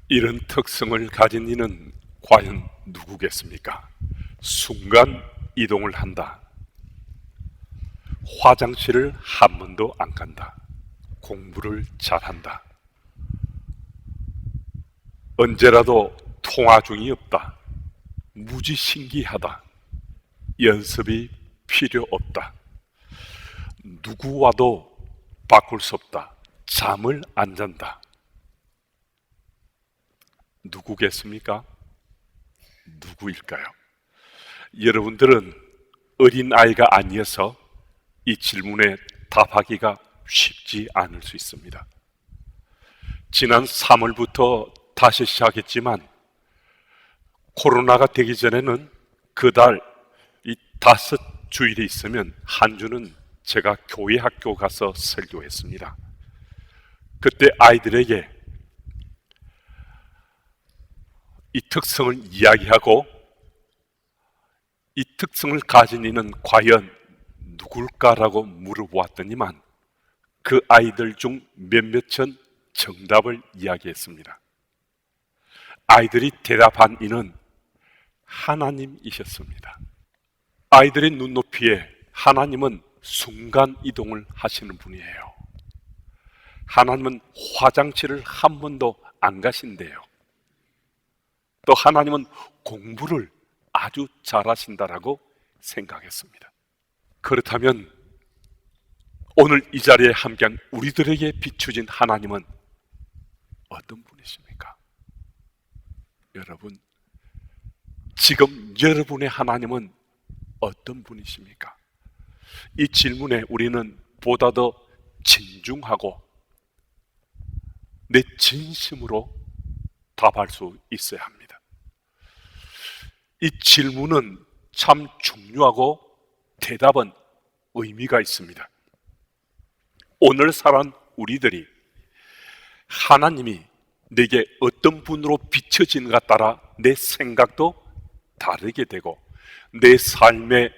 이런 특성을 가진 이는 과연 누구겠습니까? 순간 이동을 한다. 화장실을 한 번도 안 간다. 공부를 잘한다. 언제라도 통화 중이 없다. 무지신기하다. 연습이 필요 없다. 누구와도 바꿀 수 없다. 잠을 안 잔다. 누구겠습니까? 누구일까요? 여러분들은 어린아이가 아니어서 이 질문에 답하기가 쉽지 않을 수 있습니다. 지난 3월부터 다시 시작했지만 코로나가 되기 전에는 그달 이 5주일이 있으면 한 주는 제가 교회 학교 가서 설교했습니다. 그때 아이들에게 이 특성을 이야기하고 이 특성을 가진 이는 과연 누굴까라고 물어보았더니만 그 아이들 중 몇몇은 정답을 이야기했습니다. 아이들이 대답한 이는 하나님이셨습니다. 아이들의 눈높이에 하나님은 순간 이동을 하시는 분이에요. 하나님은 화장실을 한 번도 안 가신대요. 또 하나님은 공부를 아주 잘하신다라고 생각했습니다. 그렇다면 오늘 이 자리에 함께한 우리들에게 비추진 하나님은 어떤 분이십니까? 여러분, 지금 여러분의 하나님은 어떤 분이십니까? 이 질문에 우리는 보다 더 진중하고 내 진심으로 답할 수 있어야 합니다. 이 질문은 참 중요하고 대답은 의미가 있습니다. 오늘 살아온 우리들이 하나님이 내게 어떤 분으로 비춰지는가 따라 내 생각도 다르게 되고 내 삶의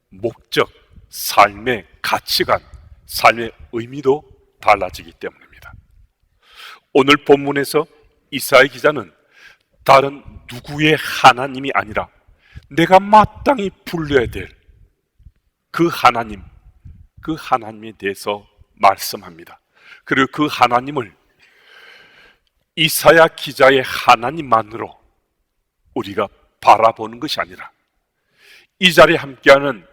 목적, 삶의 가치관, 삶의 의미도 달라지기 때문입니다. 오늘 본문에서 이사야 기자는 다른 누구의 하나님이 아니라 내가 마땅히 불려야 될 그 하나님, 그 하나님에 대해서 말씀합니다. 그리고 그 하나님을 이사야 기자의 하나님만으로 우리가 바라보는 것이 아니라 이 자리에 함께하는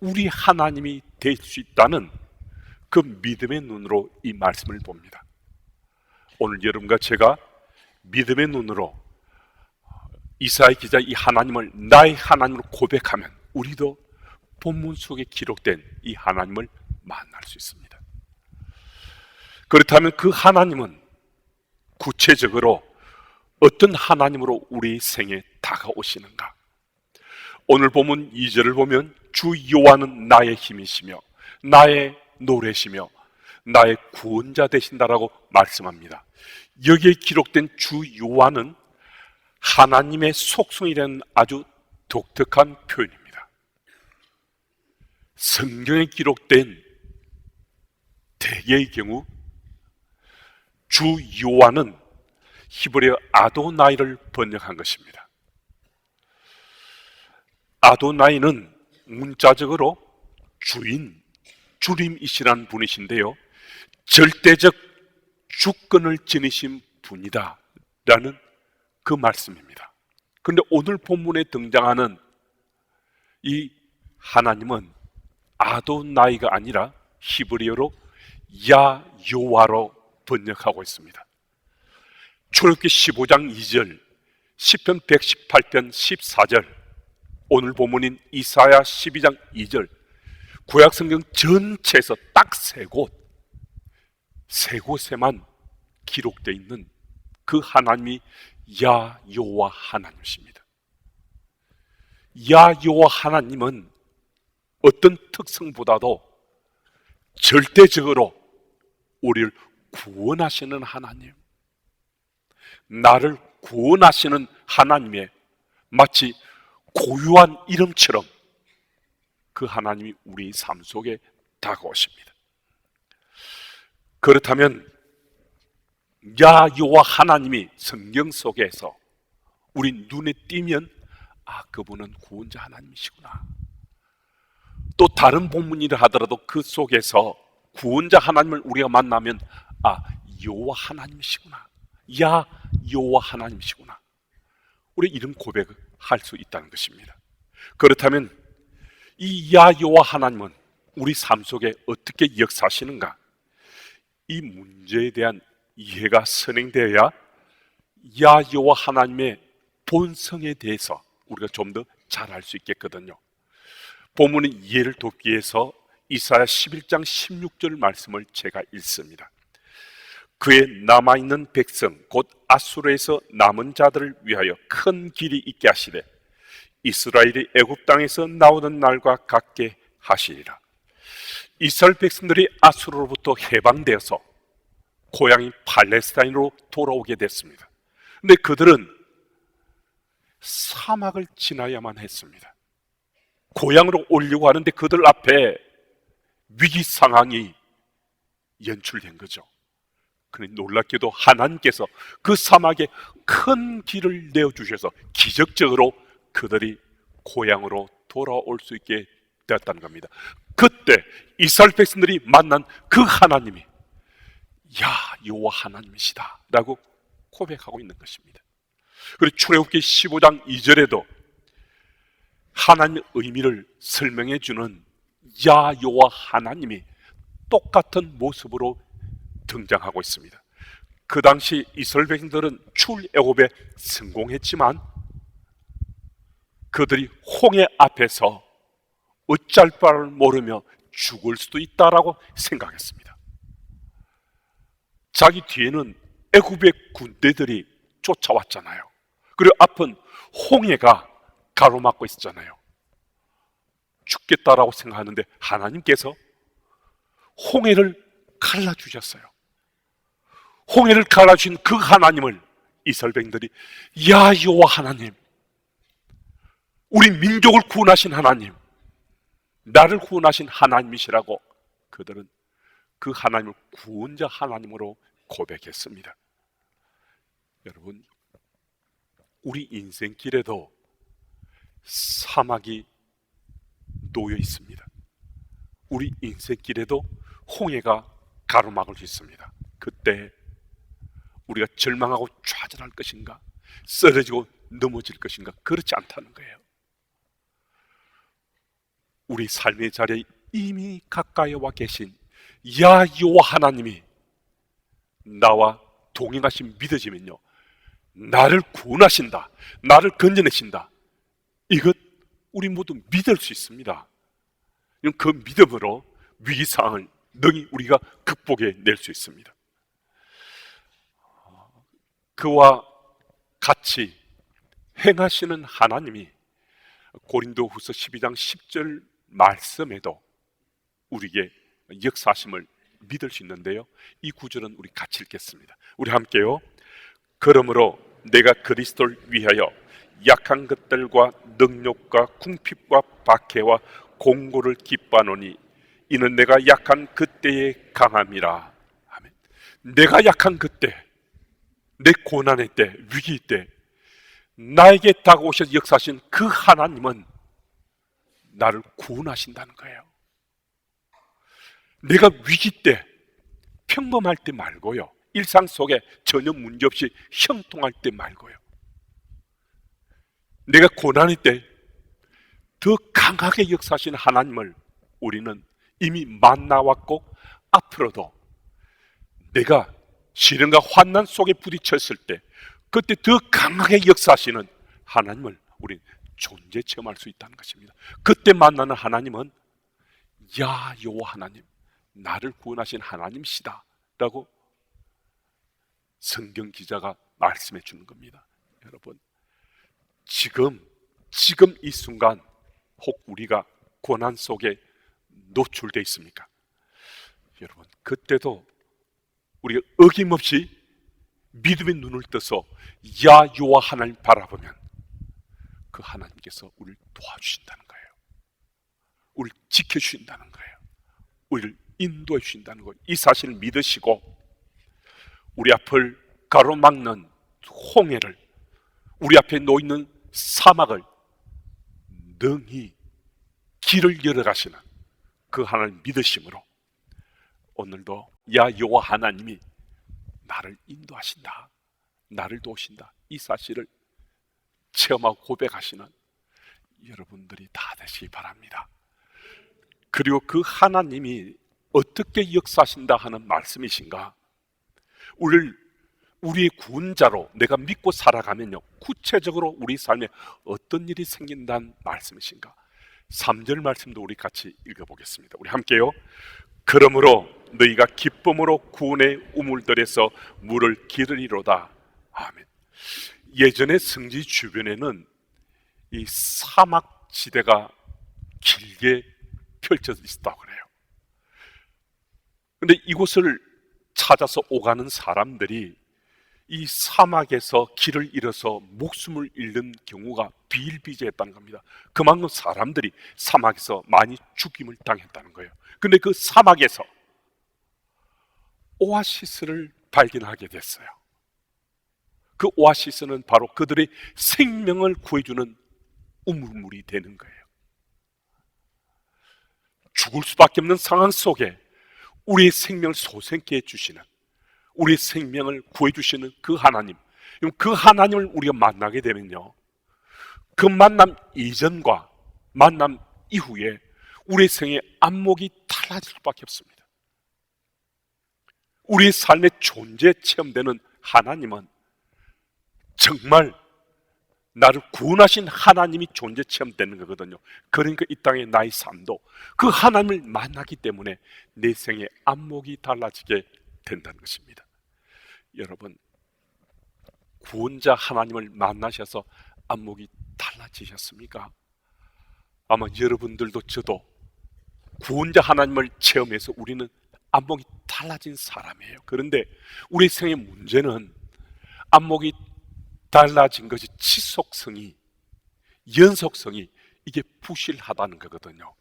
우리 하나님이 될 수 있다는 그 믿음의 눈으로 이 말씀을 봅니다. 오늘 여러분과 제가 믿음의 눈으로 이사야 기자 이 하나님을 나의 하나님으로 고백하면 우리도 본문 속에 기록된 이 하나님을 만날 수 있습니다. 그렇다면 그 하나님은 구체적으로 어떤 하나님으로 우리 생에 다가오시는가? 오늘 본문 2절을 보면 주 여호와는 나의 힘이시며 나의 노래시며 나의 구원자 되신다라고 말씀합니다. 여기에 기록된 주 여호와는 하나님의 속성이라는 아주 독특한 표현입니다. 성경에 기록된 대개의 경우 주 여호와는 히브리어 아도나이를 번역한 것입니다. 아도나이는 문자적으로 주인, 주님이시라는 분이신데요, 절대적 주권을 지니신 분이다 라는 그 말씀입니다. 그런데 오늘 본문에 등장하는 이 하나님은 아도나이가 아니라 히브리어로 야요와로 번역하고 있습니다. 출애굽기 15장 2절, 시편 118편 14절, 오늘 본문인 이사야 12장 2절, 구약성경 전체에서 딱 세 곳에만 기록되어 있는 그 하나님이 야요와 하나님이십니다. 야요와 하나님은 어떤 특성보다도 절대적으로 우리를 구원하시는 하나님, 나를 구원하시는 하나님의 마치 고유한 이름처럼 그 하나님이 우리 삶 속에 다가오십니다. 그렇다면 야 여호와 하나님이 성경 속에서 우리 눈에 띄면 그분은 구원자 하나님이시구나. 또 다른 본문이라 하더라도 그 속에서 구원자 하나님을 우리가 만나면 여호와 하나님이시구나. 야 여호와 하나님이시구나. 우리 이런 고백을 할 수 있다는 것입니다. 그렇다면 이 야 여호와 하나님은 우리 삶 속에 어떻게 역사하시는가? 이 문제에 대한 이해가 선행되어야 야 여호와 하나님의 본성에 대해서 우리가 좀 더 잘 알 수 있겠거든요. 본문의 이해를 돕기 위해서 이사야 11장 16절 말씀을 제가 읽습니다. 그의 남아있는 백성 곧 아수르에서 남은 자들을 위하여 큰 길이 있게 하시되 이스라엘이 애굽 땅에서 나오는 날과 같게 하시리라. 이스라엘 백성들이 아수르로부터 해방되어서 고향인 팔레스타인으로 돌아오게 됐습니다. 그런데 그들은 사막을 지나야만 했습니다. 고향으로 오려고 하는데 그들 앞에 위기 상황이 연출된 거죠. 그런데 놀랍게도 하나님께서 그 사막에 큰 길을 내어주셔서 기적적으로 그들이 고향으로 돌아올 수 있게 되었다는 겁니다. 그때 이스라엘 백성들이 만난 그 하나님이 야 여호와 하나님이시다 라고 고백하고 있는 것입니다. 그리고 출애굽기 15장 2절에도 하나님의 의미를 설명해 주는 야 여호와 하나님이 똑같은 모습으로 등장하고 있습니다. 그 당시 이스라엘 백성들은 출애굽에 성공했지만 그들이 홍해 앞에서 어쩔 바를 모르며 죽을 수도 있다라고 생각했습니다. 자기 뒤에는 애굽의 군대들이 쫓아왔잖아요. 그리고 앞은 홍해가 가로막고 있었잖아요. 죽겠다라고 생각하는데 하나님께서 홍해를 갈라주셨어요. 홍해를 갈라주신 그 하나님을 이스라엘 백성들이 야 여호와 하나님, 우리 민족을 구원하신 하나님, 나를 구원하신 하나님이시라고 그들은 그 하나님을 구원자 하나님으로 고백했습니다. 여러분, 우리 인생길에도 사막이 놓여 있습니다. 우리 인생길에도 홍해가 가로막을 수 있습니다. 그때 우리가 절망하고 좌절할 것인가, 쓰러지고 넘어질 것인가? 그렇지 않다는 거예요. 우리 삶의 자리에 이미 가까이 와 계신 야 여호와 하나님이 나와 동행하신 믿어지면요, 나를 구원하신다, 나를 건져내신다, 이것 우리 모두 믿을 수 있습니다. 그 믿음으로 위기상황을 능히 우리가 극복해낼 수 있습니다. 그와 같이 행하시는 하나님이 고린도후서 12장 10절 말씀에도 우리에게 역사하심을 믿을 수 있는데요, 이 구절은 우리 같이 읽겠습니다. 우리 함께요. 그러므로 내가 그리스도를 위하여 약한 것들과 능력과 궁핍과 박해와 공고를 기뻐하노니 이는 내가 약한 그때에 강함이라. 아멘. 내가 약한 그때, 내 고난의 때, 위기 때 나에게 다가오셔서 역사하신 그 하나님은 나를 구원하신다는 거예요. 내가 위기 때, 평범할 때 말고요, 일상 속에 전혀 문제없이 형통할 때 말고요, 내가 고난의 때 더 강하게 역사하시는 하나님을 우리는 이미 만나왔고 앞으로도 내가 시련과 환난 속에 부딪혔을 때 그때 더 강하게 역사하시는 하나님을 우리 존재 체험할 수 있다는 것입니다. 그때 만나는 하나님은 야 여호와 하나님, 나를 구원하신 하나님이시다 라고 성경 기자가 말씀해 주는 겁니다. 여러분, 지금 이 순간 혹 우리가 고난 속에 노출되어 있습니까? 여러분, 그때도 우리가 어김없이 믿음의 눈을 떠서 야 여호와 하나님 바라보면 그 하나님께서 우리를 도와주신다는 거예요. 우리를 지켜주신다는 거예요. 우리를 인도해 주신다는 거예요. 이 사실을 믿으시고 우리 앞을 가로막는 홍해를, 우리 앞에 놓이는 사막을 능히 길을 열어가시는 그 하나님 믿으심으로 오늘도 야 여호와 하나님이 나를 인도하신다, 나를 도우신다, 이 사실을 체험하고 고백하시는 여러분들이 다 되시기 바랍니다. 그리고 그 하나님이 어떻게 역사하신다 하는 말씀이신가? 우리의 구원자로 내가 믿고 살아가면요, 구체적으로 우리 삶에 어떤 일이 생긴다는 말씀이신가? 3절 말씀도 우리 같이 읽어보겠습니다. 우리 함께요. 그러므로 너희가 기쁨으로 구원의 우물들에서 물을 기르리로다. 아멘. 예전에 성지 주변에는 이 사막 지대가 길게 펼쳐져 있었다고 그래요. 근데 이곳을 찾아서 오가는 사람들이 이 사막에서 길을 잃어서 목숨을 잃는 경우가 비일비재했다는 겁니다. 그만큼 사람들이 사막에서 많이 죽임을 당했다는 거예요. 근데 그 사막에서 오아시스를 발견하게 됐어요. 그 오아시스는 바로 그들의 생명을 구해주는 우물물이 되는 거예요. 죽을 수밖에 없는 상황 속에 우리의 생명을 소생케 해주시는, 우리의 생명을 구해주시는 그 하나님, 그 하나님을 우리가 만나게 되면요, 그 만남 이전과 만남 이후에 우리의 생의 안목이 달라질 수밖에 없습니다. 우리의 삶의 존재 체험되는 하나님은 정말 나를 구원하신 하나님이 존재 체험되는 거거든요. 그러니까 이 땅의 나의 삶도 그 하나님을 만나기 때문에 내 생의 안목이 달라지게 된다는 것입니다. 여러분, 구원자 하나님을 만나셔서 안목이 달라지셨습니까? 아마 여러분들도 저도 구원자 하나님을 체험해서 우리는 안목이 달라진 사람이에요. 그런데 우리 생의 문제는 안목이 달라진 것이 지속성이, 연속성이 이게 부실하다는 거거든요.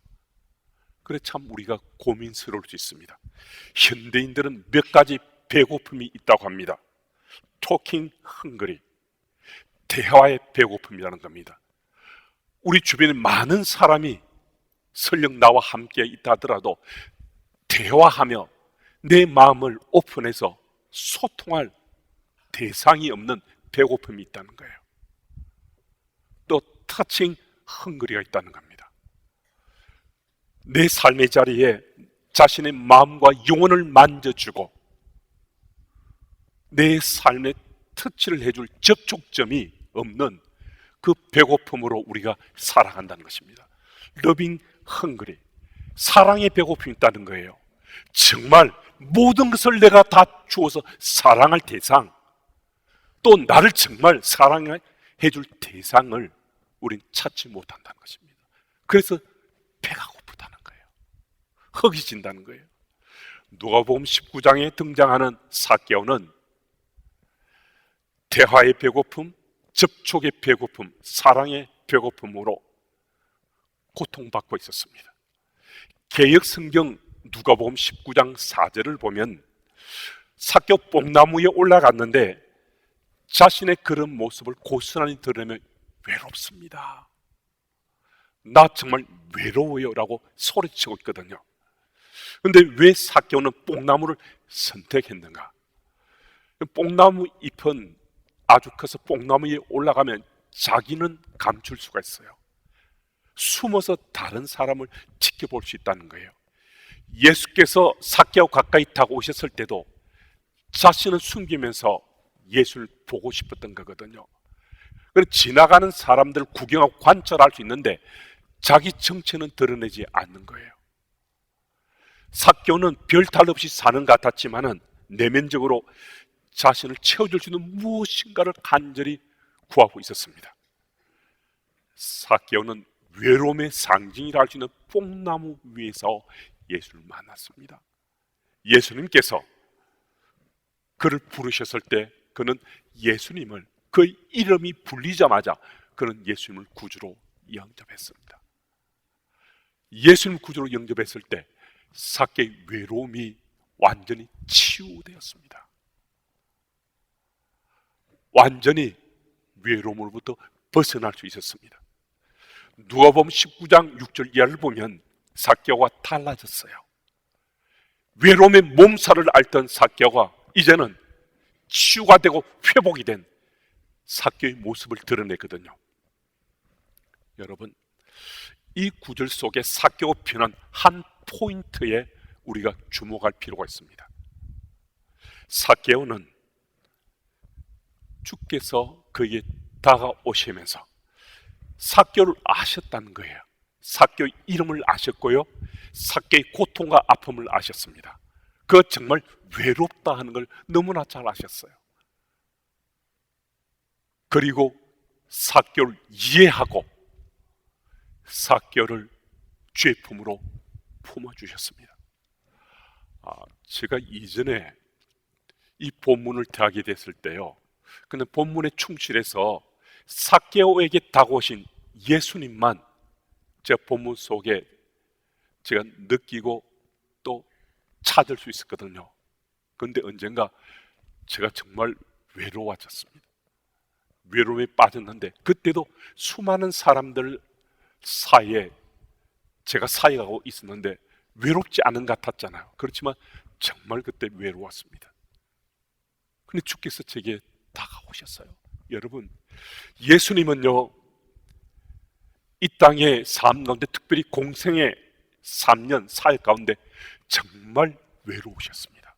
그래 참 우리가 고민스러울 수 있습니다. 현대인들은 몇 가지 배고픔이 있다고 합니다. 토킹 헝그리, 대화의 배고픔이라는 겁니다. 우리 주변에 많은 사람이 설령 나와 함께 있다 하더라도 대화하며 내 마음을 오픈해서 소통할 대상이 없는 배고픔이 있다는 거예요. 또 터칭 헝그리가 있다는 겁니다. 내 삶의 자리에 자신의 마음과 영혼을 만져주고 내 삶에 터치를 해줄 접촉점이 없는 그 배고픔으로 우리가 살아간다는 것입니다. 러빙 헝그리, 사랑의 배고픔이 있다는 거예요. 정말 모든 것을 내가 다 주어서 사랑할 대상, 또 나를 정말 사랑해 줄 대상을 우린 찾지 못한다는 것입니다. 그래서 배가 고프다는 거예요. 허기진다는 거예요. 누가복음 19장에 등장하는 삭개오는 대화의 배고픔, 접촉의 배고픔, 사랑의 배고픔으로 고통받고 있었습니다. 개역 성경 누가복음 19장 4절을 보면 삭개오 뽕나무에 올라갔는데 자신의 그런 모습을 고스란히 드러내며 외롭습니다. 나 정말 외로워요 라고 소리치고 있거든요. 그런데 왜 삭개오는 뽕나무를 선택했는가? 뽕나무 잎은 아주 커서 뽕나무 위에 올라가면 자기는 감출 수가 있어요. 숨어서 다른 사람을 지켜볼 수 있다는 거예요. 예수께서 삭개오 가까이 타고 오셨을 때도 자신을 숨기면서 예수를 보고 싶었던 거거든요. 그래서 지나가는 사람들 구경하고 관찰할 수 있는데 자기 정체는 드러내지 않는 거예요. 삭개오는 별 탈 없이 사는 것 같았지만은 내면적으로 자신을 채워줄 수 있는 무엇인가를 간절히 구하고 있었습니다. 삭개오는 외로움의 상징이라 할 수 있는 뽕나무 위에서 예수를 만났습니다. 예수님께서 그를 부르셨을 때 그는 예수님을, 그 이름이 불리자마자 그는 예수님을 구주로 영접했습니다. 예수님 구주로 영접했을 때 삭개의 외로움이 완전히 치유되었습니다. 완전히 외로움으로부터 벗어날 수 있었습니다. 누가복음 19장 6절 이하를 보면 삭개오가 달라졌어요. 외로움의 몸살을 앓던 삭개오가 이제는 치유가 되고 회복이 된 삭개오의 모습을 드러내거든요. 여러분, 이 구절 속에 삭개오 변한 한 포인트에 우리가 주목할 필요가 있습니다. 삭개오는 주께서 그에게 다가오시면서 삭개오를 아셨다는 거예요. 삭개오의 이름을 아셨고요, 삭개오의 고통과 아픔을 아셨습니다. 그 정말 외롭다 하는 걸 너무나 잘 아셨어요. 그리고 삭개오를 이해하고 삭개오를 주의 품으로 품어주셨습니다. 제가 이전에 이 본문을 대하게 됐을 때요, 근데 본문에 충실해서 삭개오에게 다가오신 예수님만 제가 본문 속에 제가 느끼고 또 찾을 수 있었거든요. 그런데 언젠가 제가 정말 외로워졌습니다. 외로움에 빠졌는데 그때도 수많은 사람들 사이에 제가 사역하고 있었는데 외롭지 않은 것 같았잖아요. 그렇지만 정말 그때 외로웠습니다. 근데 주께서 제게 다가오셨어요. 여러분, 예수님은요, 이 땅의 삶 가운데, 특별히 공생의 3년 사역 가운데 정말 외로우셨습니다.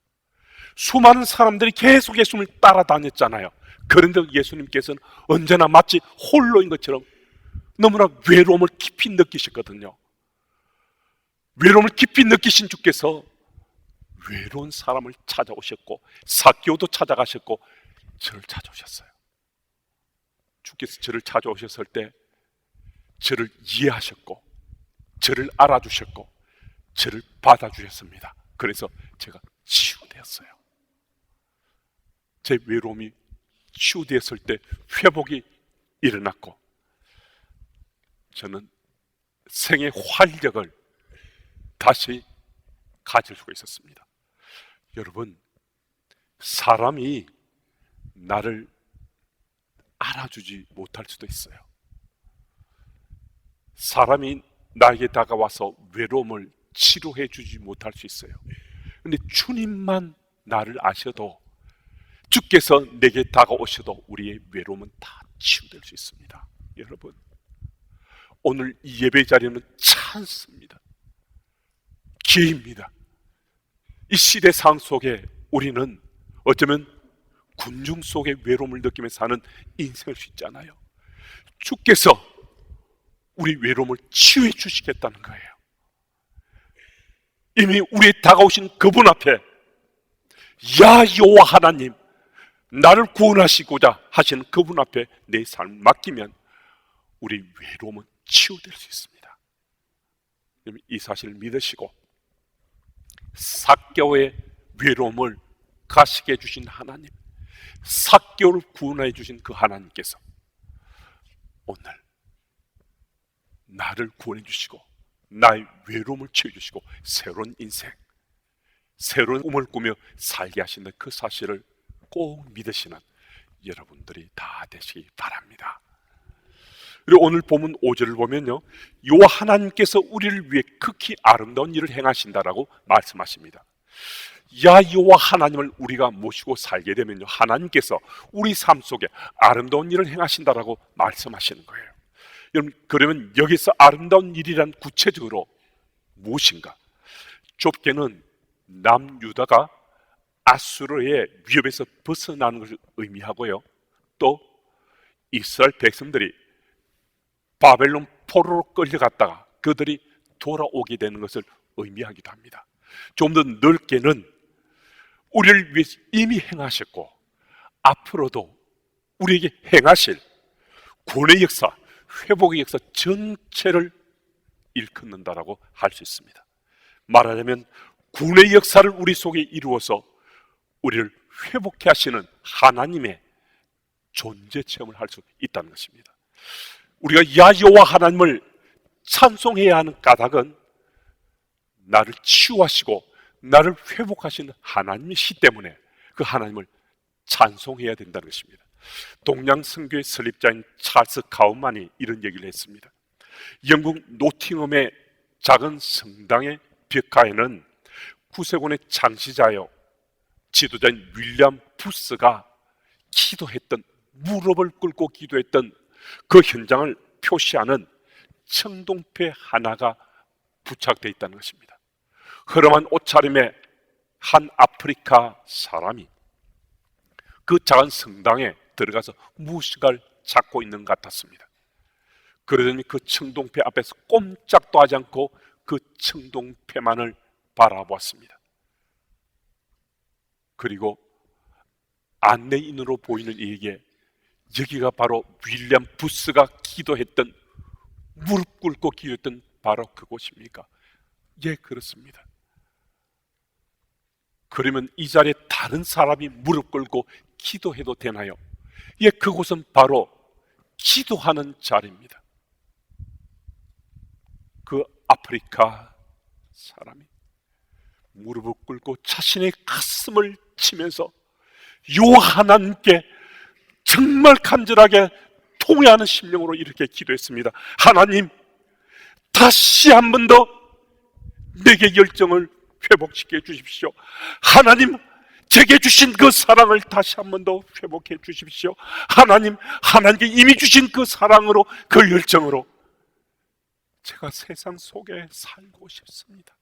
수많은 사람들이 계속 예수님을 따라다녔잖아요. 그런데 예수님께서는 언제나 마치 홀로인 것처럼 너무나 외로움을 깊이 느끼셨거든요. 외로움을 깊이 느끼신 주께서 외로운 사람을 찾아오셨고, 삭개오도 찾아가셨고 저를 찾아오셨어요. 주께서 저를 찾아오셨을 때 저를 이해하셨고 저를 알아주셨고 저를 받아주셨습니다. 그래서 제가 치유되었어요. 제 외로움이 치유되었을 때 회복이 일어났고 저는 생의 활력을 다시 가질 수가 있었습니다. 여러분, 사람이 나를 알아주지 못할 수도 있어요. 사람이 나에게 다가와서 외로움을 치료해 주지 못할 수 있어요. 그런데 주님만 나를 아셔도, 주께서 내게 다가오셔도 우리의 외로움은 다 치유될 수 있습니다. 여러분, 오늘 이 예배 자리는 찬스입니다. 기회입니다. 이 시대 상황 속에 우리는 어쩌면 군중 속의 외로움을 느끼며 사는 인생일 수 있잖아요. 주께서 우리 외로움을 치유해 주시겠다는 거예요. 이미 우리에 다가오신 그분 앞에, 야 여호와 하나님, 나를 구원하시고자 하시는 그분 앞에 내 삶을 맡기면 우리 외로움은 치유될 수 있습니다. 이 사실을 믿으시고 삭개오의 외로움을 가시게 해주신 하나님, 삭개오를 구원해 주신 그 하나님께서 오늘 나를 구원해 주시고 나의 외로움을 치유해 주시고 새로운 인생, 새로운 꿈을 꾸며 살게 하시는 그 사실을 꼭 믿으시는 여러분들이 다 되시기 바랍니다. 그리고 오늘 본문 5절을 보면요, 여호와 하나님께서 우리를 위해 극히 아름다운 일을 행하신다라고 말씀하십니다. 야 여호와 하나님을 우리가 모시고 살게 되면요, 하나님께서 우리 삶 속에 아름다운 일을 행하신다라고 말씀하시는 거예요. 여러분, 그러면 여기서 아름다운 일이란 구체적으로 무엇인가? 좁게는 남유다가 아수르의 위협에서 벗어나는 것을 의미하고요, 또 이스라엘 백성들이 바벨론 포로로 끌려갔다가 그들이 돌아오게 되는 것을 의미하기도 합니다. 좀 더 넓게는 우리를 위해서 이미 행하셨고 앞으로도 우리에게 행하실 구원의 역사, 회복의 역사 전체를 일컫는다라고 할 수 있습니다. 말하자면 구원의 역사를 우리 속에 이루어서 우리를 회복해 하시는 하나님의 존재 체험을 할 수 있다는 것입니다. 우리가 야 여호와 하나님을 찬송해야 하는 까닭은 나를 치유하시고 나를 회복하시는 하나님이시기 때문에 그 하나님을 찬송해야 된다는 것입니다. 동양 선교의 설립자인 찰스 카우만이 이런 얘기를 했습니다. 영국 노팅엄의 작은 성당의 벽화에는 구세군의 창시자요 지도자인 윌리엄 부스가 기도했던, 무릎을 꿇고 기도했던 그 현장을 표시하는 청동패 하나가 부착되어 있다는 것입니다. 허름한 옷차림의 한 아프리카 사람이 그 작은 성당에 들어가서 무엇인가를 찾고 있는 것 같았습니다. 그러더니 그 청동패 앞에서 꼼짝도 하지 않고 그 청동패만을 바라보았습니다. 그리고 안내인으로 보이는 이에게 여기가 바로 윌리엄 부스가 기도했던, 무릎 꿇고 기도했던 바로 그곳입니까? 예, 그렇습니다. 그러면 이 자리에 다른 사람이 무릎 꿇고 기도해도 되나요? 예, 그곳은 바로 기도하는 자리입니다. 그 아프리카 사람이 무릎을 꿇고 자신의 가슴을 치면서 요 하나님께 정말 간절하게 통회하는 심령으로 이렇게 기도했습니다. 하나님, 다시 한 번 더 내게 열정을 회복시켜 주십시오. 하나님, 제게 주신 그 사랑을 다시 한 번 더 회복해 주십시오. 하나님, 하나님께 이미 주신 그 사랑으로, 그 열정으로 제가 세상 속에 살고 싶습니다.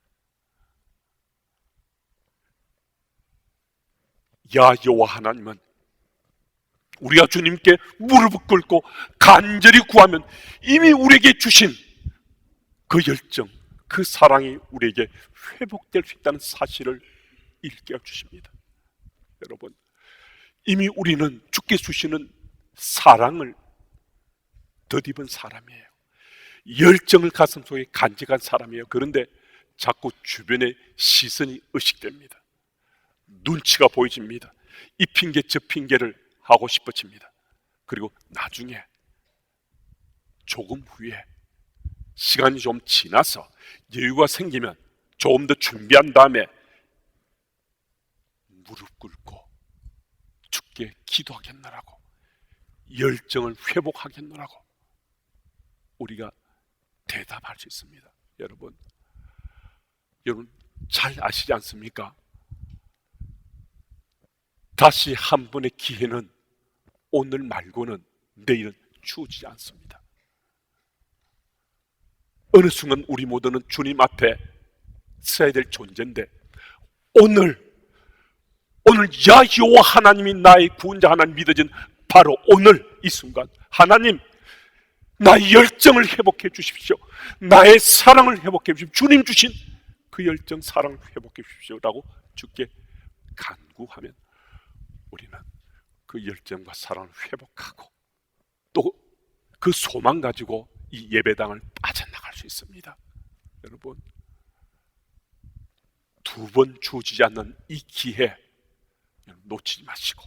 야, 여호와 하나님은 우리가 주님께 무릎을 꿇고 간절히 구하면 이미 우리에게 주신 그 열정, 그 사랑이 우리에게 회복될 수 있다는 사실을 일깨워 주십니다. 여러분, 이미 우리는 주께 주시는 사랑을 덧입은 사람이에요. 열정을 가슴속에 간직한 사람이에요. 그런데 자꾸 주변의 시선이 의식됩니다. 눈치가 보여집니다. 이 핑계 저 핑계를 하고 싶어집니다. 그리고 나중에 조금 후에 시간이 좀 지나서 여유가 생기면 조금 더 준비한 다음에 무릎 꿇고 주께 기도하겠노라고, 열정을 회복하겠노라고 우리가 대답할 수 있습니다. 여러분 잘 아시지 않습니까? 다시 한 번의 기회는 오늘 말고는 내일은 주지 않습니다. 어느 순간 우리 모두는 주님 앞에 서야 될 존재인데 오늘 야 여호와 하나님이 나의 구원자 하나님 믿어진 바로 오늘 이 순간, 하나님 나의 열정을 회복해 주십시오. 나의 사랑을 회복해 주십시오. 주님 주신 그 열정, 사랑을 회복해 주십시오 라고 주께 간구하면 우리는 그 열정과 사랑을 회복하고 또 그 소망 가지고 이 예배당을 빠져나갈 수 있습니다. 여러분, 두 번 주어지지 않는 이 기회 놓치지 마시고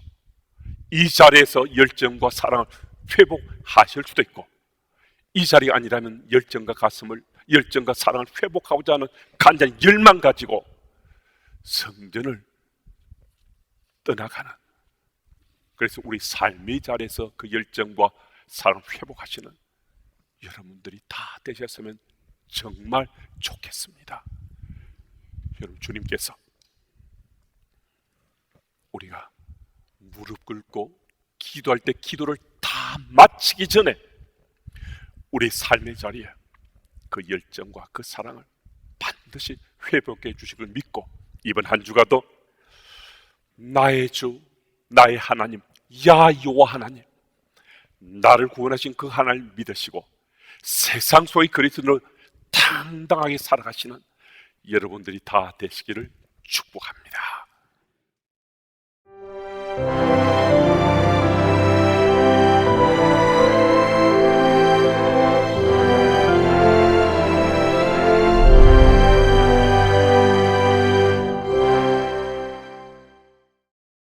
이 자리에서 열정과 사랑을 회복하실 수도 있고, 이 자리가 아니라면 열정과 사랑을 회복하고자 하는 간절한 열망 가지고 성전을 떠나가는, 그래서 우리 삶의 자리에서 그 열정과 사랑을 회복하시는 여러분들이 다 되셨으면 정말 좋겠습니다. 여러분, 주님께서 우리가 무릎 꿇고 기도할 때 기도를 다 마치기 전에 우리 삶의 자리에 그 열정과 그 사랑을 반드시 회복해 주실 걸 믿고, 이번 한 주가도 나의 주, 나의 하나님, 야 여호와 하나님, 나를 구원하신 그 하나님을 믿으시고 세상 속의 그리스도로 당당하게 살아가시는 여러분들이 다 되시기를 축복합니다.